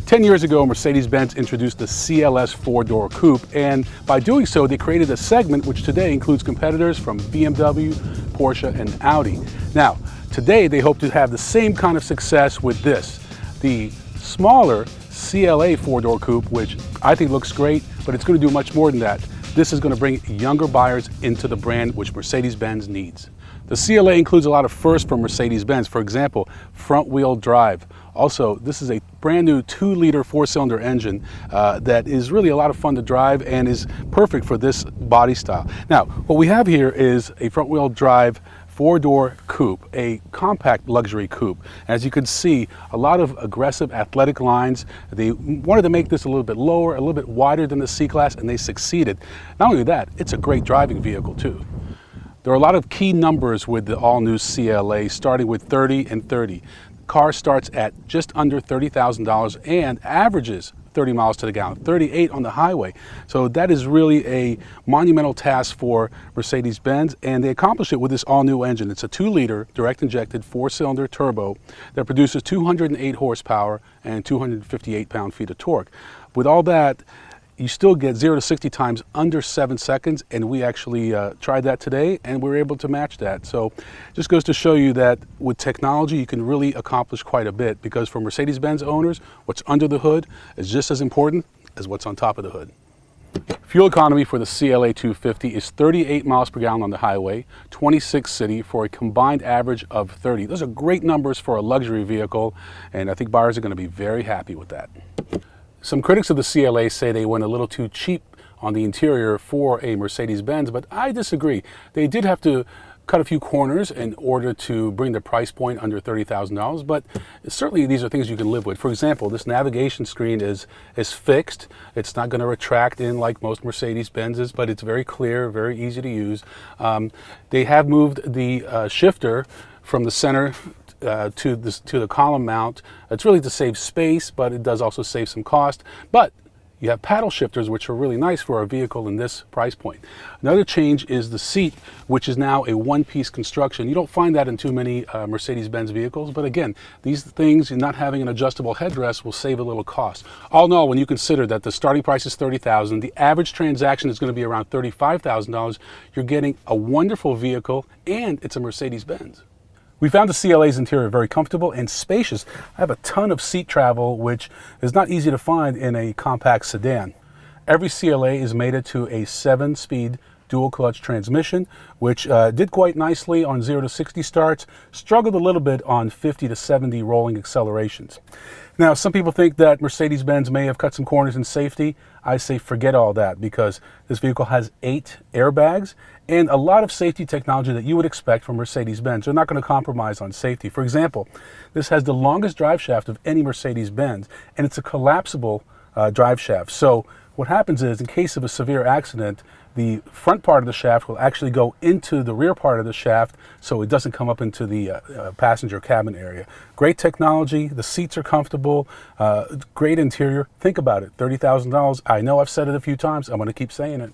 10 years ago, Mercedes-Benz introduced the CLS four-door coupe, and by doing so, they created a segment which today includes competitors from BMW, Porsche, and Audi. Now, today they hope to have the same kind of success with this, the smaller CLA four-door coupe, which I think looks great, but it's going to do much more than that. This is going to bring younger buyers into the brand, which Mercedes-Benz needs. The CLA includes a lot of firsts from Mercedes-Benz. For example, front-wheel drive. Also, this is a brand new 2-liter 4-cylinder engine that is really a lot of fun to drive and is perfect for this body style. Now, what we have here is a front-wheel drive 4-door coupe, a compact luxury coupe. As you can see, a lot of aggressive athletic lines. They wanted to make this a little bit lower, a little bit wider than the C-Class, and they succeeded. Not only that, it's a great driving vehicle too. There are a lot of key numbers with the all-new CLA, starting with 30 and 30. The car starts at just under $30,000 and averages 30 miles to the gallon, 38 on the highway. So that is really a monumental task for Mercedes-Benz, and they accomplished it with this all-new engine. It's a 2-liter direct-injected 4-cylinder turbo that produces 208 horsepower and 258 pound-feet of torque. With all that, you still get 0 to 60 times under 7 seconds, and we actually tried that today, and we were able to match that. So just goes to show you that with technology, you can really accomplish quite a bit, because for Mercedes-Benz owners, what's under the hood is just as important as what's on top of the hood. Fuel economy for the CLA250 is 38 miles per gallon on the highway, 26 city, for a combined average of 30. Those are great numbers for a luxury vehicle, and I think buyers are going to be very happy with that. Some critics of the CLA say they went a little too cheap on the interior for a Mercedes-Benz, but I disagree. They did have to cut a few corners in order to bring the price point under $30,000, but certainly these are things you can live with. For example, this navigation screen is fixed. It's not going to retract in like most Mercedes-Benzes, but it's very clear, very easy to use. They have moved the shifter from the center to the column mount. It's really to save space, but it does also save some cost. But you have paddle shifters, which are really nice for a vehicle in this price point. Another change is the seat, which is now a one-piece construction. You don't find that in too many Mercedes-Benz vehicles, but again, these things, not having an adjustable headrest, will save a little cost. All in all, when you consider that the starting price is $30,000, the average transaction is going to be around $35,000, you're getting a wonderful vehicle, and it's a Mercedes-Benz. We found the CLA's interior very comfortable and spacious. I have a ton of seat travel, which is not easy to find in a compact sedan. Every CLA is mated to a 7-speed dual clutch transmission, which did quite nicely on 0 to 60 starts, struggled a little bit on 50 to 70 rolling accelerations. Now, some people think that Mercedes-Benz may have cut some corners in safety. I say forget all that, because this vehicle has 8 airbags and a lot of safety technology that you would expect from Mercedes-Benz. They're not going to compromise on safety. For example, this has the longest drive shaft of any Mercedes-Benz, and it's a collapsible drive shaft. So what happens is, in case of a severe accident, the front part of the shaft will actually go into the rear part of the shaft, so it doesn't come up into the passenger cabin area. Great technology, the seats are comfortable, great interior. Think about it, $30,000. I know I've said it a few times, I'm going to keep saying it.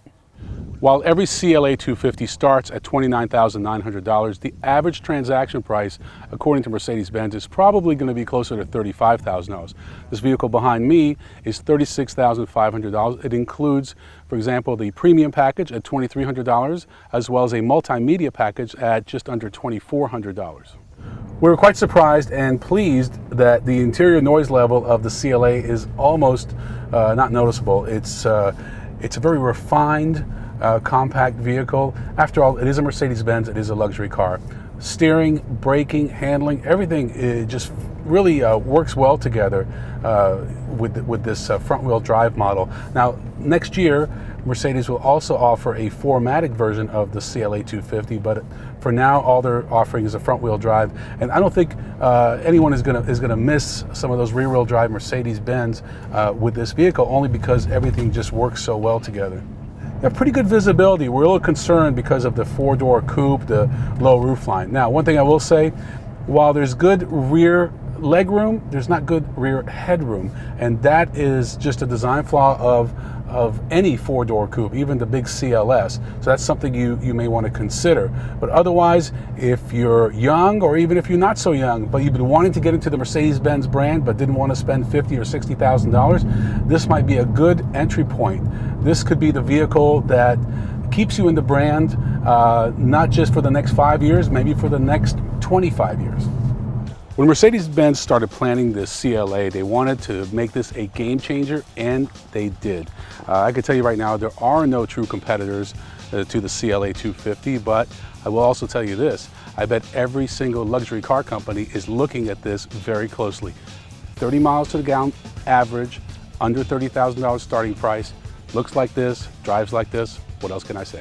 While every CLA250 starts at $29,900, the average transaction price, according to Mercedes-Benz, is probably going to be closer to $35,000. This vehicle behind me is $36,500. It includes, for example, the premium package at $2,300, as well as a multimedia package at just under $2,400. We were quite surprised and pleased that the interior noise level of the CLA is almost not noticeable. It's a very refined, compact vehicle. After all, it is a Mercedes-Benz, it is a luxury car. Steering, braking, handling, everything just really works well together with this front-wheel drive model. Now, next year, Mercedes will also offer a 4MATIC version of the CLA250, but for now, all they're offering is a front-wheel drive. And I don't think anyone is gonna miss some of those rear-wheel drive Mercedes-Benz with this vehicle, only because everything just works so well together. You have pretty good visibility. We're a little concerned because of the 4-door coupe, the low roofline. Now, one thing I will say, while there's good rear leg room, there's not good rear headroom, and that is just a design flaw of any four-door coupe, even the big CLS. So that's something you may want to consider. But otherwise, if you're young, or even if you're not so young, but you've been wanting to get into the Mercedes-Benz brand but didn't want to spend $50,000 or $60,000, this might be a good entry point. This could be the vehicle that keeps you in the brand, not just for the next 5 years, maybe for the next 25 years. When Mercedes-Benz started planning this CLA, they wanted to make this a game changer, and they did. I can tell you right now, there are no true competitors to the CLA250, but I will also tell you this, I bet every single luxury car company is looking at this very closely. 30 miles to the gallon average, under $30,000 starting price, looks like this, drives like this, what else can I say?